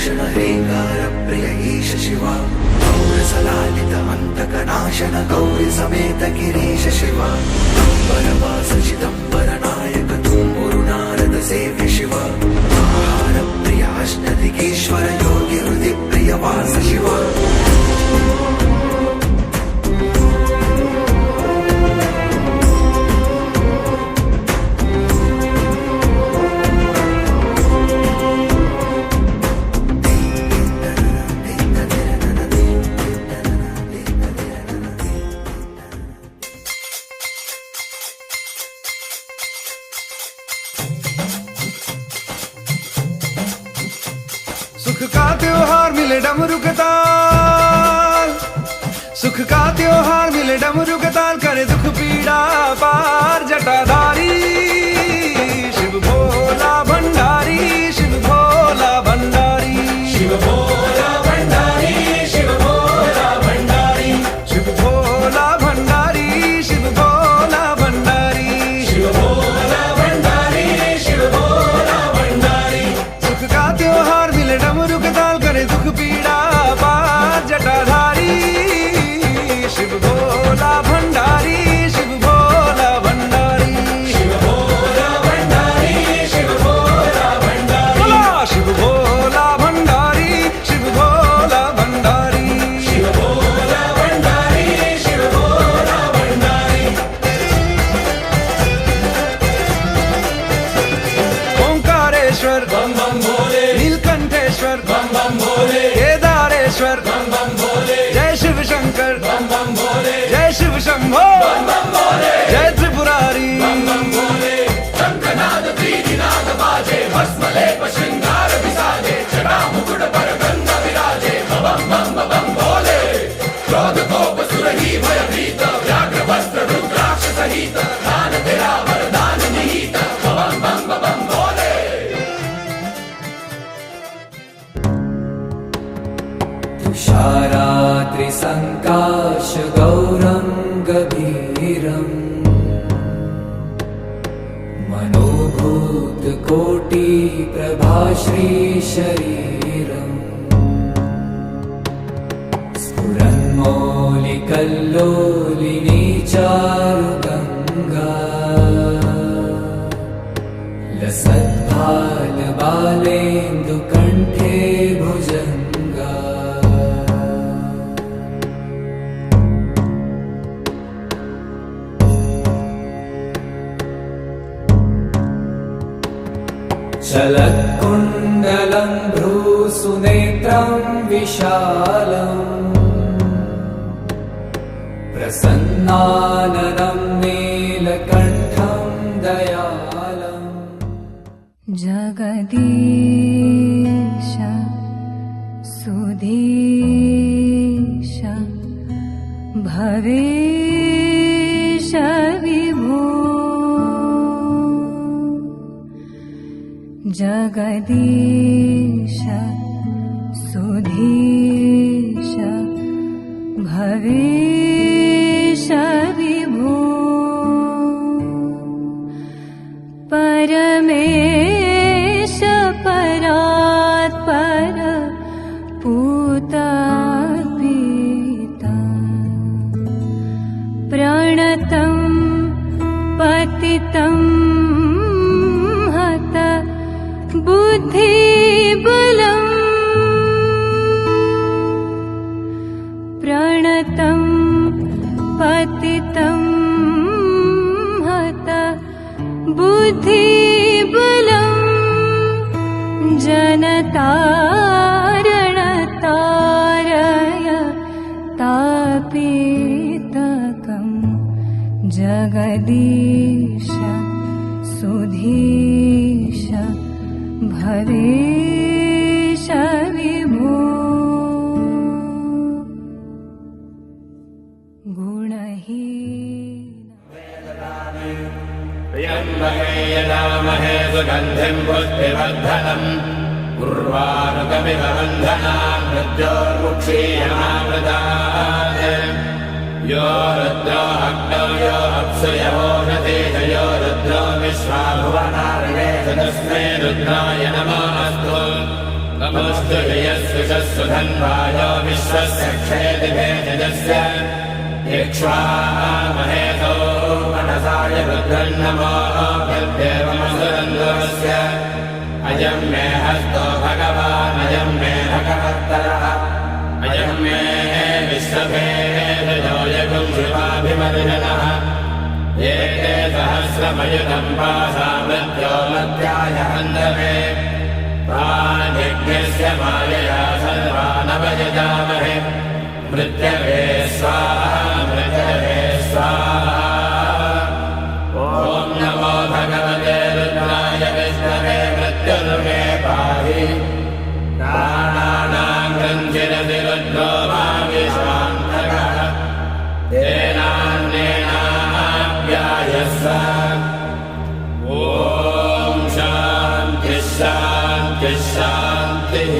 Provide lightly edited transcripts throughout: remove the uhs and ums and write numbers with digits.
भूषण हेकार प्रिय ईश शिवा गौरसलालित अन्तकनाशन गौरी समेत गिरीश शिवा अम्बरवास चिदम्बर नायक तुम्बुरु नारद सेव्य शिवा आहार प्रिय अष्टदिगीश्वर योगी हृदि प्रिय वास शिवा सुख का त्योहार मिले डमरू के ताल, सुख का त्योहार मिले डमरू के ताल, करे दुख पीड़ा पार जटाधारी शिव भोला भंडारी, शिव भोला भंडारी, शिव भोला भंडारी, शिव भोला भंडारी, शिव भोला भंडारी, शिव भोला भंडारी, शिव भोला भंडारी, शिव भोला भंडारी। सुख का त्योहार मिले डमरू के ताल, करे दुख पीड़ा पार जटाधारी शिव भोला भंडारी, शिव भोला भंडारी, शिव भोला भंडारी, शिव भोला भंडारी, शिव भोला भंडारी, शिव भोला भंडारी, शिव भोला भंडारी, शिव भोला भंडारी। ओंकारेश्वर बम बम भोले, नीलकंठेश्वर बम बम भोले, केदारेश्वर बम बम भोले, जय शिव शंकर बम बम भोले, जय शिव शंभो बम बम भोले, जय त्रिपुरारी बम बम भोले। शंखनाद त्रिनाद बाजे, भस्म लेप श्रृंगार विसाजे, जटा मुकुट पर गंगा विराजे, बम बम बम भोले। क्रोध कोप सुरही भय भीत, व्याघ्र वस्त्र रुद्राक्ष सहित, दान तेरा वरदान निहित, बम बम बम भोले। तुषारात्रिसङ्काश गौरं गभीरम्, मनोभूतकोटिप्रभाश्री शरीरम्, स्फुरन्मौलिकल्लोलिनी चारुगङ्गा, लसद्भालबालेन्दुकण्ठे भुजङ्गा। चलत्कुण्डलं भ्रूसुनेत्रं विशालम्, प्रसन्नाननं नीलकण्ठं दयालम्। जगदीश सुधीश भवेश विभो, जगदीश सुधीश भवेश विभो, परमेश परात्पर पूता पीता, प्रणतं पतितं हत बुद्धिबलम्, प्रणतं पतितं हत बुद्धिबलम्, जनतारणतारय तापितकम्, जगदीश सुधीश भवेश विभो, गुणहीन त्र्यम्बके यजामहे सुगन्धिं पुष्टिवर्धनम्, उर्वारुकमिव बन्धनान् मृत्योर्मुक्षीयमामृतात्। यो रुद्रो अग्नौ यो अप्सु यवोषधीश यो रुद्रो विश्वा भुवनार्ये तस्मै रुद्राय नमोऽस्तु। नमोऽस्तु यस्सु धन्वाय विश्वस्य क्षेदिभे जजस्य इक्ष्वामहेतो मनसाय रुद्रन्नमो देवमसुरन्दरस्य अयं मे हस्तो भगवान् अयं मे भगवत्तरः अयं मे विश्वभेदयोऽयगुं शिवाभिमर्जनः एते सहस्रमयुतं पासा मृत्यो मर्त्याय हन्तवे प्राणयज्ञस्य मायया सर्वानवयजामहे मृत्यवे स्वाहा मृत्यवे स्वाहा ॐ नमो भगवते रुद्राय विष्णवे मृत्युर्मे पाहि प्राणानां ग्रन्थिरसि रुद्रो मा विश्वान्तकः तेनान्येनाप्यायस्व ॐ शान्तिः शान्तिः शान्तिः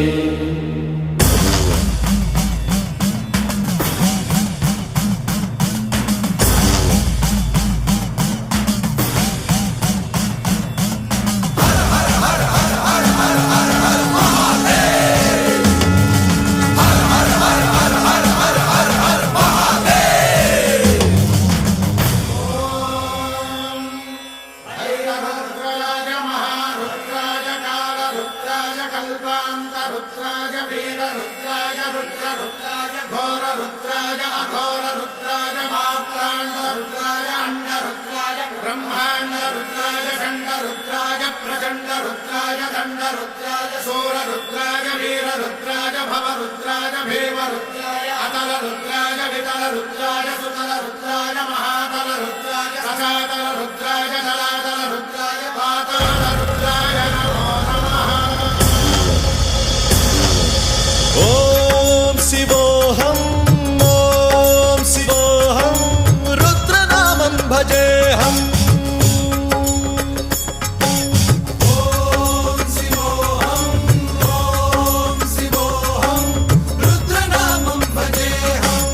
रुद्राय वीररुद्राय रुद्ररुद्राय घोररुद्राय अघोररुद्राय मात्राण्डरुद्राय अण्डरुद्राय ब्रह्माण्डरुद्राय खण्डरुद्राय प्रचण्डरुद्राय दण्डरुद्राय शूररुद्राय वीररुद्राय भवरुद्राय भीमरुद्राय अतलरुद्राय वितलरुद्राय सुतलरुद्राय महातलरुद्राय सचातलरुद्राय जलातलरुद्राय पातालरुद्राय नमो नमः। ॐ शिवोऽहं रुद्रनामं भजेऽहम् ॐ शिवोऽहं रुद्रनामं भजेऽहम्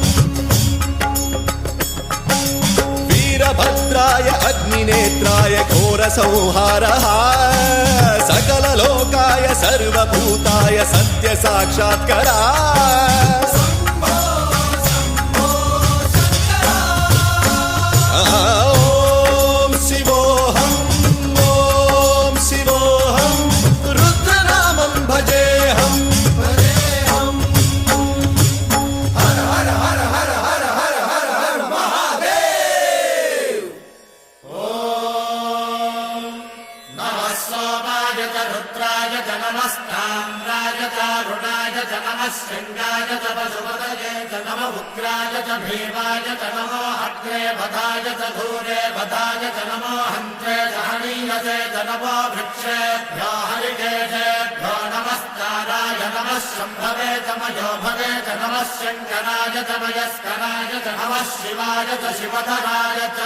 वीरभद्राय अग्निनेत्राय घोरसंहारः सकललोकाय सर्वभूताय सत्यसाक्षात्करा ॐ शिवोऽहं रुद्रनामं भजेऽहम् हर हर हर हर हर हर हर हर महादेव। नमः सोमाय च रुद्राय च नमस्ताम्राय च रुणाय च नमः शृङ्गाय च पशुपतये च नमः उग्राय च भीमाय च नमो अग्रे वधाय च धूरे वधाय च नमो हन्त्रे च हनीयसे च नमो वृक्षेभ्यो हरिकेशेभ्यो नमस्काराय नमः शम्भवे च मयोभवे च नमः शङ्कराय च मयस्कराय च नमः शिवाय च शिवधराय च